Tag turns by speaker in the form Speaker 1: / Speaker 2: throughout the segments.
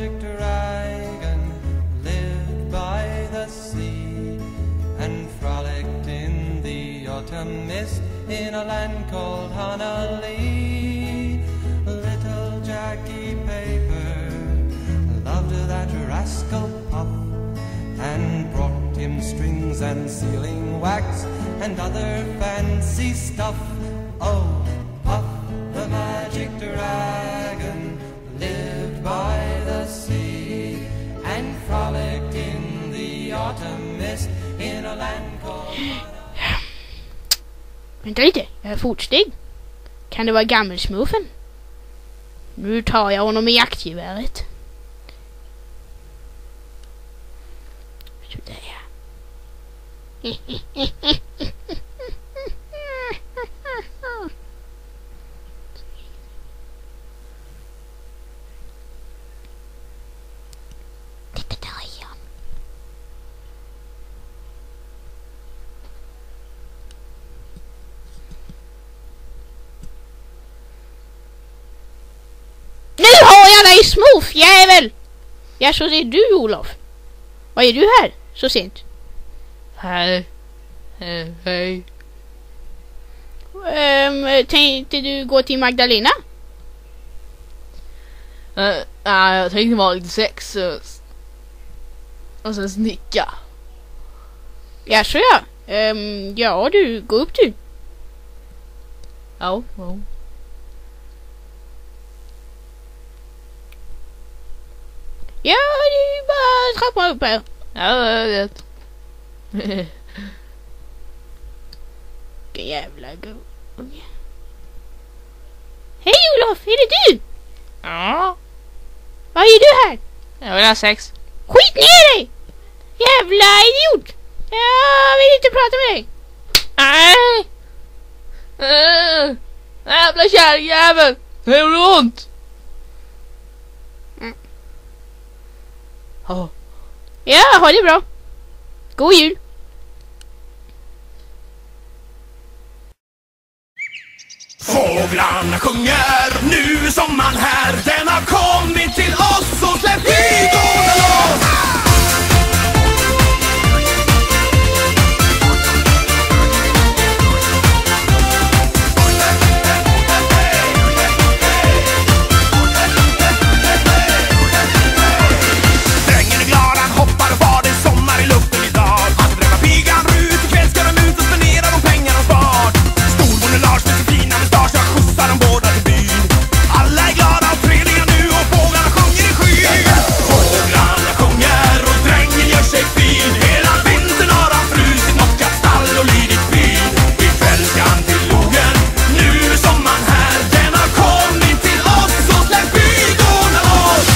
Speaker 1: magic dragon lived by the sea and frolicked in the autumn mist in a land called Honolulu. Little Jackie Paper loved that rascal Puff and brought him strings and sealing wax and other fancy stuff. Oh, Puff the magic dragon lived by the sea and frolicked in the autumn mist in a land called...
Speaker 2: Vänta lite, jag är fotsteg. Kan det vara gammelsmuffen? Nu tar jag honom med jaktgeväret. Sådär. Titta där igen. Nu har jag dig, smurf, jävel! Ja, så det är du, Olof. Vad är du här så sent?
Speaker 3: Hej.
Speaker 2: Tänkte du gå till Magdalena?
Speaker 3: Nej, jag tänkte vara lite sex och sen snicka.
Speaker 2: Ja, så ja. Ja, du, gå upp du.
Speaker 3: Ja.
Speaker 2: Ja, det är bara trappa upp här.
Speaker 3: Ja, jag vet.
Speaker 2: Vilken jävla go. Hej Olof, är det du?
Speaker 3: Ja.
Speaker 2: Vad är du här?
Speaker 3: Jag vill ha sex.
Speaker 2: Skit ner dig! Jävla idiot! Jag vill inte prata med dig.
Speaker 3: Nej. Jävla kärringjävel. Det gjorde ont.
Speaker 2: Ja, ha det bra. God jul.
Speaker 4: Fåglarna sjunger, nu är sommaren här. Den har kommit till oss, så släpp hygorna loss. Drängen är glad, han hoppar och far, det är sommar i luften idag. Han ska träffa pigan Rut, ikväll ska de ut och spendera de pengar de spar. Storbonden Lars med sin fina mustasch, jag skjutsar dem båda till byn. Alla är glada och trevliga nu och fåglarna sjunger i skyn. Fåglarna sjunger och drängen gör sig fin. Hela vintern har han frusit, knockat stall och lidit bin. Ikväll ska han till logen, nu är sommaren här. Den har kommit till oss, så släpp hygorna loss.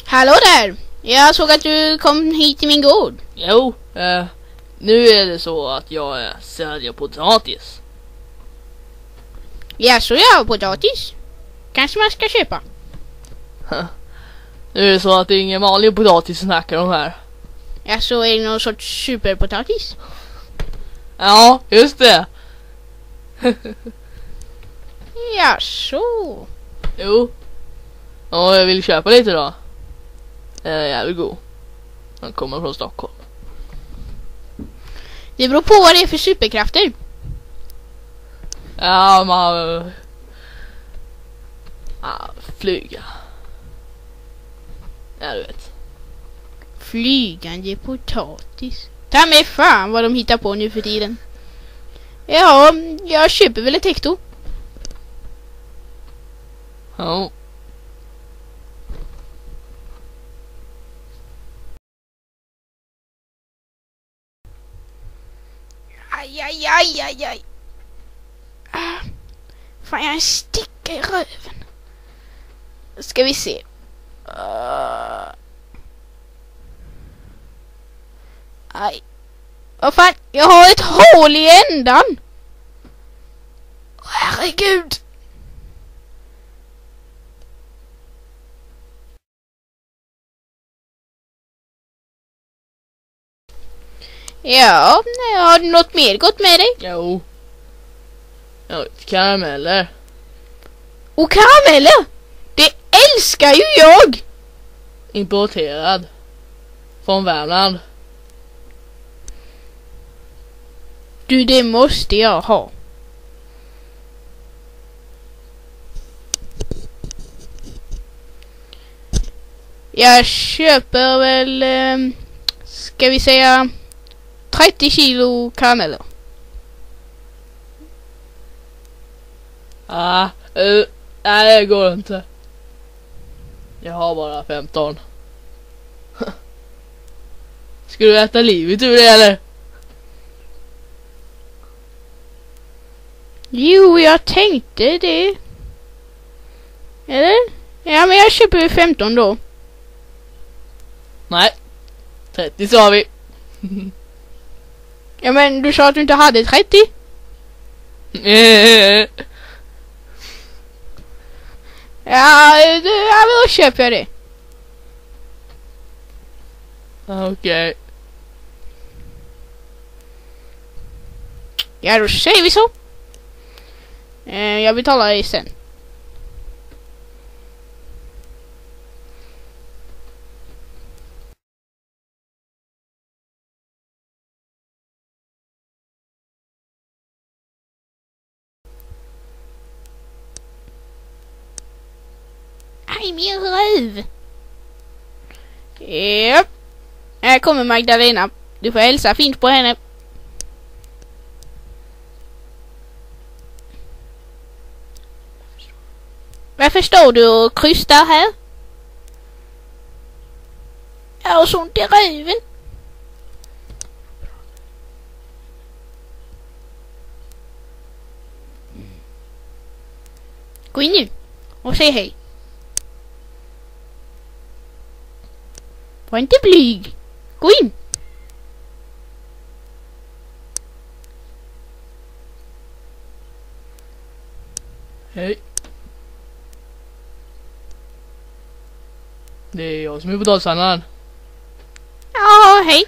Speaker 2: Hallå där! Jag såg att du kom hit till min gård.
Speaker 3: Jo, nu är det så att jag säljer potatis.
Speaker 2: Ja, så ja, potatis. Kanske man ska köpa.
Speaker 3: Nu är det så att det är ingen vanlig potatis som snackar om här.
Speaker 2: Ja, så är det någon sorts superpotatis.
Speaker 3: Ja, just det.
Speaker 2: Ja, så.
Speaker 3: Jo. Ja, jag vill köpa lite då. Den är jävligt god. Den kommer från Stockholm.
Speaker 2: Det beror på vad det är för superkrafter.
Speaker 3: Ja, man... flyga. Ja, du vet.
Speaker 2: Flygande potatis. Ta mig fan vad de hittar på nu för tiden. Ja, jag köper väl ett hekto.
Speaker 3: Ja.
Speaker 2: Aj. Fan, jag sticker i röven. Ska vi se. Aj. Vad fan, jag har ett hål i ändan. Herregud. Ja, har du något mer gott med dig?
Speaker 3: Jo. Ja, karameller.
Speaker 2: Och karameller? Det älskar ju jag.
Speaker 3: Importerad. Från Värmland.
Speaker 2: Du, det måste jag ha. Jag köper väl, ska vi säga 30 kilo karameller.
Speaker 3: Nej, det går inte. Jag har bara 15. Ska du äta livet ur det eller?
Speaker 2: Jo, jag tänkte det. Eller? Ja, men jag köper 15 då.
Speaker 3: Nej. 30 sa vi.
Speaker 2: Ja, men du sa att du inte hade 30. Ja, då köper jag det.
Speaker 3: Okej.
Speaker 2: Ja, då säger vi så. Jag betalar dig sen. Aj, min röv. Japp. Här kommer Magdalena. Du får hälsa fint på henne. Varför står du och krystar här? Jag har så ont i röven. Gå in nu och säg hej. Var inte blyg. Gå in.
Speaker 3: Hej. Det är jag som är potatishandlaren.
Speaker 2: Ja, hej.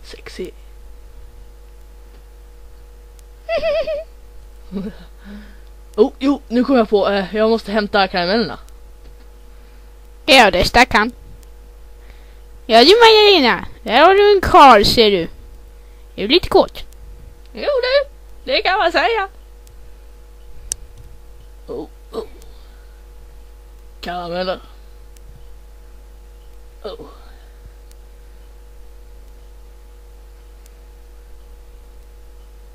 Speaker 3: Sexy. Oh, jo, nu kommer jag på. Jag måste hämta karamellerna.
Speaker 2: Ja, det stackarn. Ja, du Magdalena. Där har du en karl, ser du. Det är lite kort.
Speaker 3: Jo du, det kan man säga. Oh. Karameller. Oh.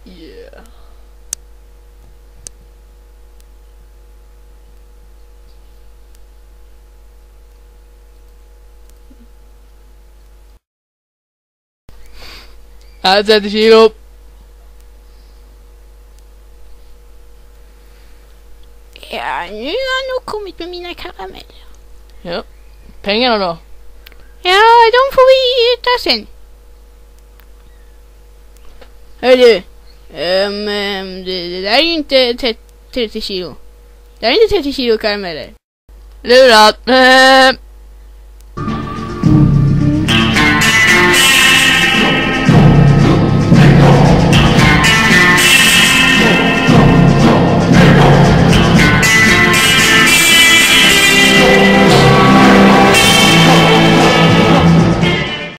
Speaker 3: Yeah. Här 30 kilo.
Speaker 2: Ja, nu har jag nog kommit med mina karameller.
Speaker 3: Ja. Pengarna då?
Speaker 2: Ja, de får vi ta sen. Hörru, det där är ju inte 30 kilo. Det där är inte 30 kilo karameller.
Speaker 3: Lurat.